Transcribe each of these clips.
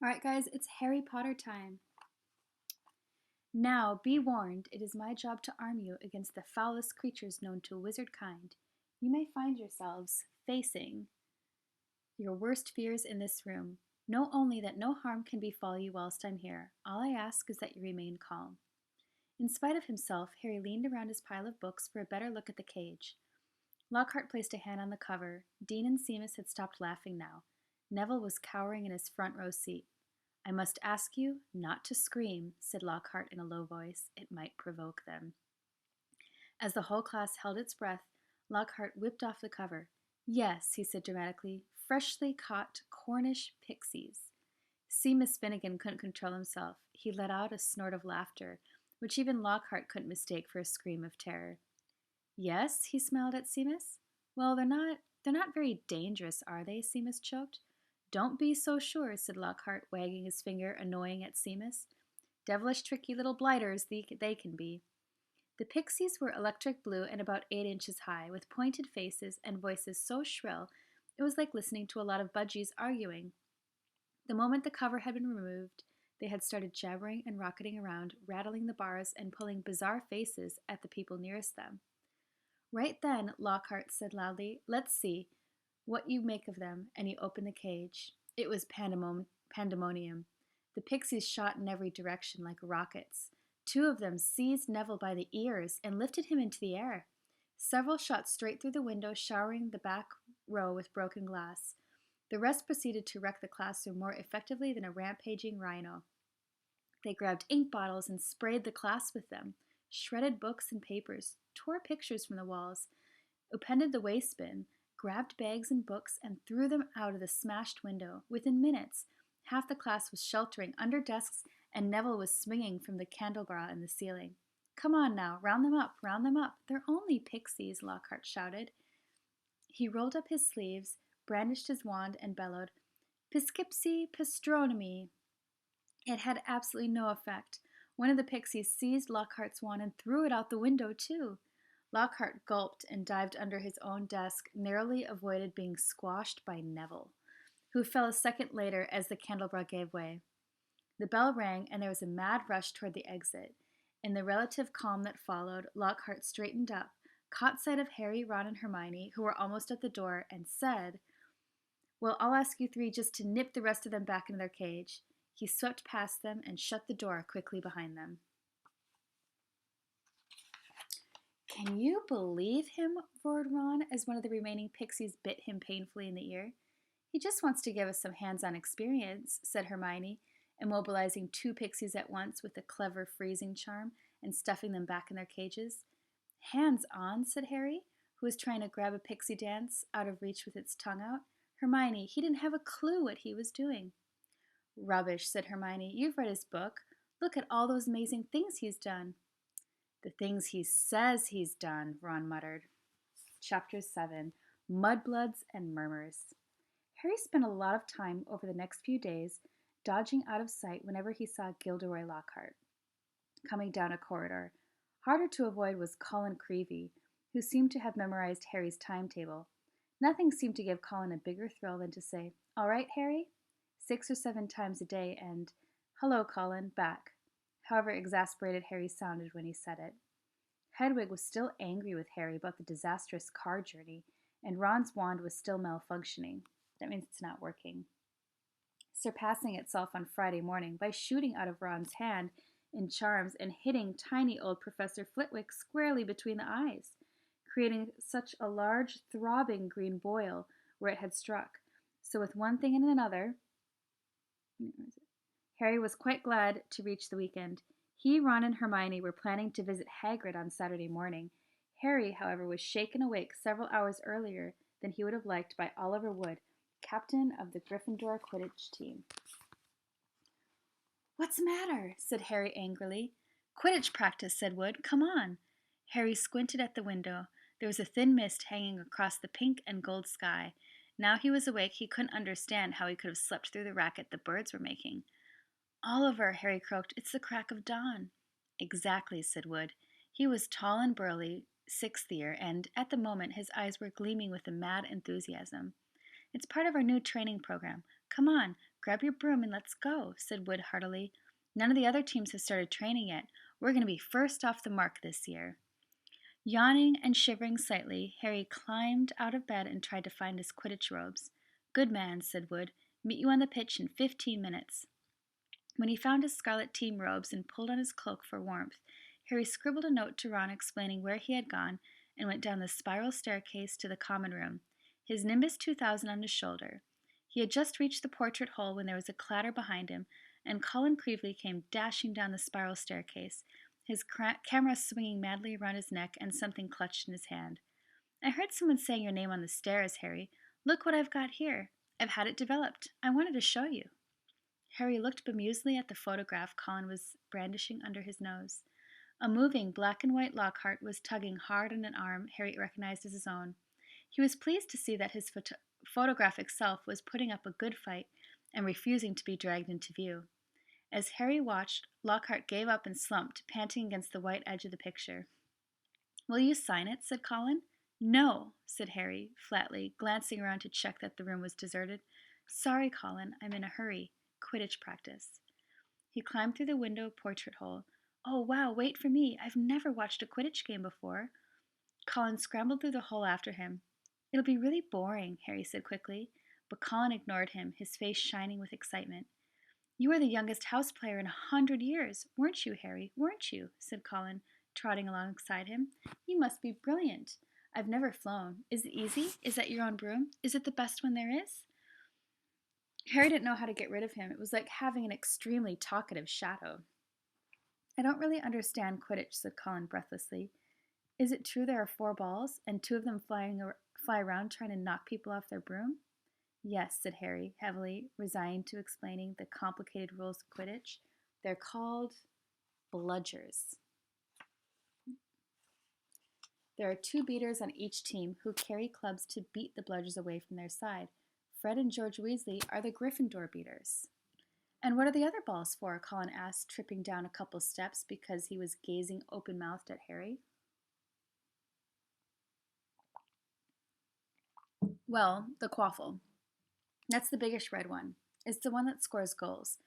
All right, guys, it's Harry Potter time. Now, be warned, it is my job to arm you against the foulest creatures known to wizard kind. You may find yourselves facing your worst fears in this room. Know only that no harm can befall you whilst I'm here. All I ask is that you remain calm. In spite of himself, Harry leaned around his pile of books for a better look at the cage. Lockhart placed a hand on the cover. Dean and Seamus had stopped laughing now. Neville was cowering in his front row seat. I must ask you not to scream, said Lockhart in a low voice. It might provoke them. As the whole class held its breath, Lockhart whipped off the cover. Yes, he said dramatically, freshly caught Cornish pixies. Seamus Finnegan couldn't control himself. He let out a snort of laughter, which even Lockhart couldn't mistake for a scream of terror. Yes, he smiled at Seamus. Well, they're not very dangerous, are they? Seamus choked. Don't be so sure, said Lockhart, wagging his finger, annoying at Seamus. Devilish tricky little blighters they can be. The pixies were electric blue and about 8 inches high, with pointed faces and voices so shrill it was like listening to a lot of budgies arguing. The moment the cover had been removed, they had started jabbering and rocketing around, rattling the bars and pulling bizarre faces at the people nearest them. Right then, Lockhart said loudly, Let's see what you make of them, and he opened the cage. It was pandemonium. The pixies shot in every direction like rockets. Two of them seized Neville by the ears and lifted him into the air. Several shot straight through the window, showering the back row with broken glass. The rest proceeded to wreck the classroom more effectively than a rampaging rhino. They grabbed ink bottles and sprayed the class with them, shredded books and papers, tore pictures from the walls, upended the waste bin, grabbed bags and books, and threw them out of the smashed window. Within minutes, half the class was sheltering under desks, and Neville was swinging from the candelabra in the ceiling. Come on now, round them up, round them up. They're only pixies, Lockhart shouted. He rolled up his sleeves, brandished his wand, and bellowed, Piscipsi Pistronomy. It had absolutely no effect. One of the pixies seized Lockhart's wand and threw it out the window, too. Lockhart gulped and dived under his own desk, narrowly avoided being squashed by Neville, who fell a second later as the candelabra gave way. The bell rang, and there was a mad rush toward the exit. In the relative calm that followed, Lockhart straightened up, caught sight of Harry, Ron, and Hermione, who were almost at the door, and said, Well, I'll ask you three just to nip the rest of them back into their cage. He swept past them and shut the door quickly behind them. Can you believe him? Roared Ron as one of the remaining pixies bit him painfully in the ear. He just wants to give us some hands-on experience, said Hermione, immobilizing two pixies at once with a clever freezing charm and stuffing them back in their cages. Hands-on, said Harry, who was trying to grab a pixie dance out of reach with its tongue out. Hermione, he didn't have a clue what he was doing. Rubbish, said Hermione. You've read his book. Look at all those amazing things he's done. The things he says he's done, Ron muttered. Chapter 7 Mudbloods and Murmurs. Harry spent a lot of time over the next few days dodging out of sight whenever he saw Gilderoy Lockhart coming down a corridor. Harder to avoid was Colin Creevey, who seemed to have memorized Harry's timetable. Nothing seemed to give Colin a bigger thrill than to say, All right, Harry? 6 or 7 times a day, and, Hello, Colin, back. However exasperated Harry sounded when he said it. Hedwig was still angry with Harry about the disastrous car journey, and Ron's wand was still malfunctioning. That means it's not working. Surpassing itself on Friday morning by shooting out of Ron's hand in charms and hitting tiny old Professor Flitwick squarely between the eyes, creating such a large, throbbing green boil where it had struck. So with one thing and another, Harry was quite glad to reach the weekend. He, Ron, and Hermione were planning to visit Hagrid on Saturday morning. Harry, however, was shaken awake several hours earlier than he would have liked by Oliver Wood, captain of the Gryffindor Quidditch team. What's the matter? Said Harry angrily. Quidditch practice, said Wood. Come on. Harry squinted at the window. There was a thin mist hanging across the pink and gold sky. Now he was awake, he couldn't understand how he could have slept through the racket the birds were making. Oliver, Harry croaked, it's the crack of dawn. Exactly, said Wood. He was tall and burly, 6th year, and at the moment his eyes were gleaming with a mad enthusiasm. It's part of our new training program. Come on, Grab your broom and let's go, said Wood heartily. None of the other teams have started training yet. We're going to be first off the mark this year. Yawning and shivering slightly, Harry climbed out of bed and tried to find his Quidditch robes. Good man, said Wood. Meet you on the pitch in 15 minutes. When he found his scarlet team robes and pulled on his cloak for warmth, Harry scribbled a note to Ron explaining where he had gone and went down the spiral staircase to the common room, his Nimbus 2000 on his shoulder. He had just reached the portrait hole when there was a clatter behind him, and Colin Creevely came dashing down the spiral staircase, his camera swinging madly around his neck and something clutched in his hand. I heard someone saying your name on the stairs, Harry. Look what I've got here. I've had it developed. I wanted to show you. Harry looked bemusedly at the photograph Colin was brandishing under his nose. A moving black and white Lockhart was tugging hard on an arm Harry recognized as his own. He was pleased to see that his photographic self was putting up a good fight and refusing to be dragged into view. As Harry watched, Lockhart gave up and slumped, panting against the white edge of the picture. Will you sign it? Said Colin. No, said Harry, flatly, glancing around to check that the room was deserted. Sorry, Colin, I'm in a hurry. Quidditch practice. He climbed through the window portrait hole. Oh, wow, wait for me. I've never watched a Quidditch game before. Colin scrambled through the hole after him. It'll be really boring, Harry said quickly, but Colin ignored him, his face shining with excitement. You were the youngest house player in 100 years, weren't you, Harry? Weren't you? Said Colin, trotting alongside him. You must be brilliant. I've never flown. Is it easy? Is that your own broom? Is it the best one there is? Harry didn't know how to get rid of him. It was like having an extremely talkative shadow. I don't really understand Quidditch, said Colin breathlessly. Is it true there are 4 balls, and 2 of them fly around trying to knock people off their broom? Yes, said Harry, heavily, resigned to explaining the complicated rules of Quidditch. They're called bludgers. There are 2 beaters on each team who carry clubs to beat the bludgers away from their side. Fred and George Weasley are the Gryffindor beaters. And what are the other balls for? Colin asked, tripping down a couple steps because he was gazing open-mouthed at Harry. Well, the quaffle. That's the biggest red one. It's the one that scores goals.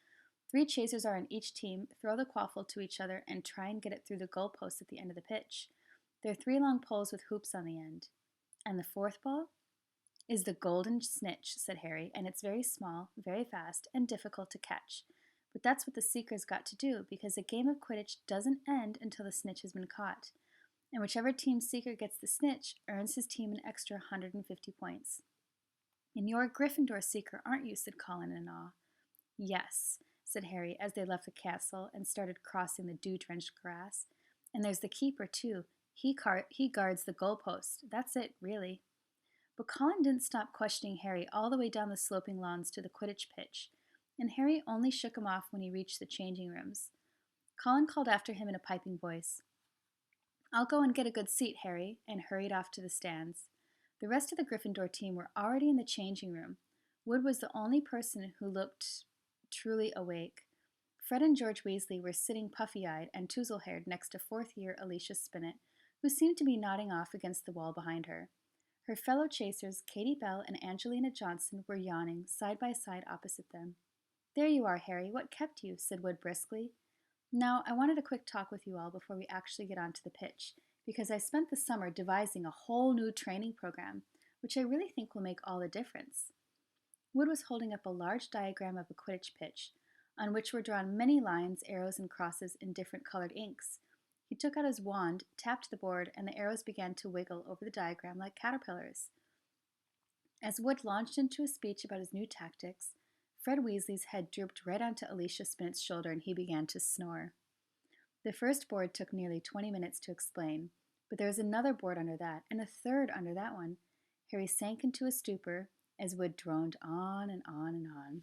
3 chasers are on each team, throw the quaffle to each other, and try and get it through the goalpost at the end of the pitch. There are 3 long poles with hoops on the end. And the 4th ball is the golden snitch, said Harry, and it's very small, very fast, and difficult to catch. But that's what the seekers got to do, because a game of Quidditch doesn't end until the snitch has been caught. And whichever team's seeker gets the snitch earns his team an extra 150 points. And you're a Gryffindor seeker, aren't you? Said Colin in awe. Yes, said Harry as they left the castle and started crossing the dew-drenched grass. And there's the keeper, too. He guards the goalpost. That's it, really. But Colin didn't stop questioning Harry all the way down the sloping lawns to the Quidditch pitch, and Harry only shook him off when he reached the changing rooms. Colin called after him in a piping voice, I'll go and get a good seat, Harry, and hurried off to the stands. The rest of the Gryffindor team were already in the changing room. Wood was the only person who looked truly awake. Fred and George Weasley were sitting puffy-eyed and touzle-haired next to 4th-year Alicia Spinnet, who seemed to be nodding off against the wall behind her. Her fellow chasers, Katie Bell and Angelina Johnson, were yawning, side by side opposite them. There you are, Harry. What kept you? Said Wood briskly. Now, I wanted a quick talk with you all before we actually get onto the pitch, because I spent the summer devising a whole new training program, which I really think will make all the difference. Wood was holding up a large diagram of a Quidditch pitch, on which were drawn many lines, arrows, and crosses in different colored inks. He took out his wand, tapped the board, and the arrows began to wiggle over the diagram like caterpillars. As Wood launched into a speech about his new tactics, Fred Weasley's head drooped right onto Alicia Spinnet's shoulder and he began to snore. The first board took nearly 20 minutes to explain, but there was another board under that, and a third under that one. Harry sank into a stupor as Wood droned on and on and on.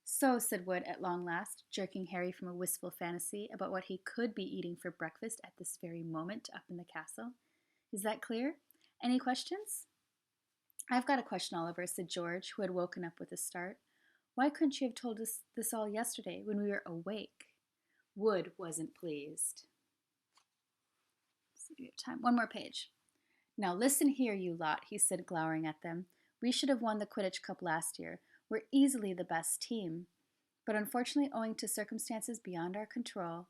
So, said Wood at long last, jerking Harry from a wistful fantasy about what he could be eating for breakfast at this very moment up in the castle. Is that clear? Any questions? I've got a question, Oliver, said George, who had woken up with a start. Why couldn't you have told us this all yesterday when we were awake? Wood wasn't pleased. Let's see, we have time. One more page. Now listen here, you lot, he said, glowering at them. We should have won the Quidditch Cup last year. We're easily the best team. But unfortunately, owing to circumstances beyond our control,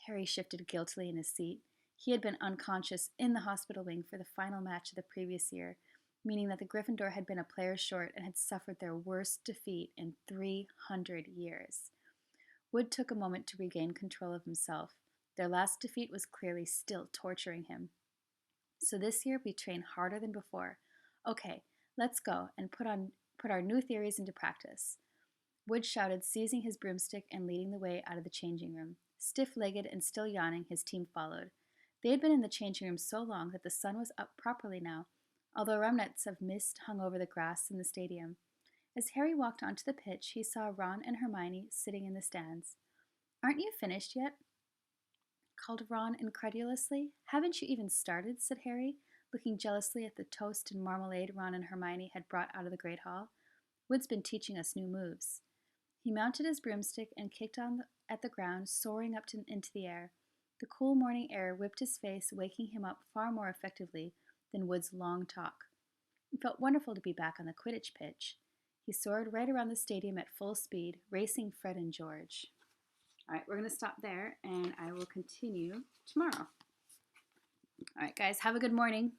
Harry shifted guiltily in his seat. He had been unconscious in the hospital wing for the final match of the previous year, meaning that the Gryffindor had been a player short and had suffered their worst defeat in 300 years. Wood took a moment to regain control of himself. Their last defeat was clearly still torturing him. So this year we train harder than before. Okay, let's go and put our new theories into practice. Wood shouted, seizing his broomstick and leading the way out of the changing room. Stiff-legged and still yawning, his team followed. They had been in the changing room so long that the sun was up properly now, although remnants of mist hung over the grass in the stadium. As Harry walked onto the pitch, he saw Ron and Hermione sitting in the stands. "Aren't you finished yet?" called Ron incredulously. "Haven't you even started?" said Harry, looking jealously at the toast and marmalade Ron and Hermione had brought out of the Great Hall. "Wood's been teaching us new moves." He mounted his broomstick and kicked at the ground, soaring up into the air. The cool morning air whipped his face, waking him up far more effectively than Wood's long talk. It felt wonderful to be back on the Quidditch pitch. He soared right around the stadium at full speed, racing Fred and George. All right, we're going to stop there, and I will continue tomorrow. All right, guys, have a good morning.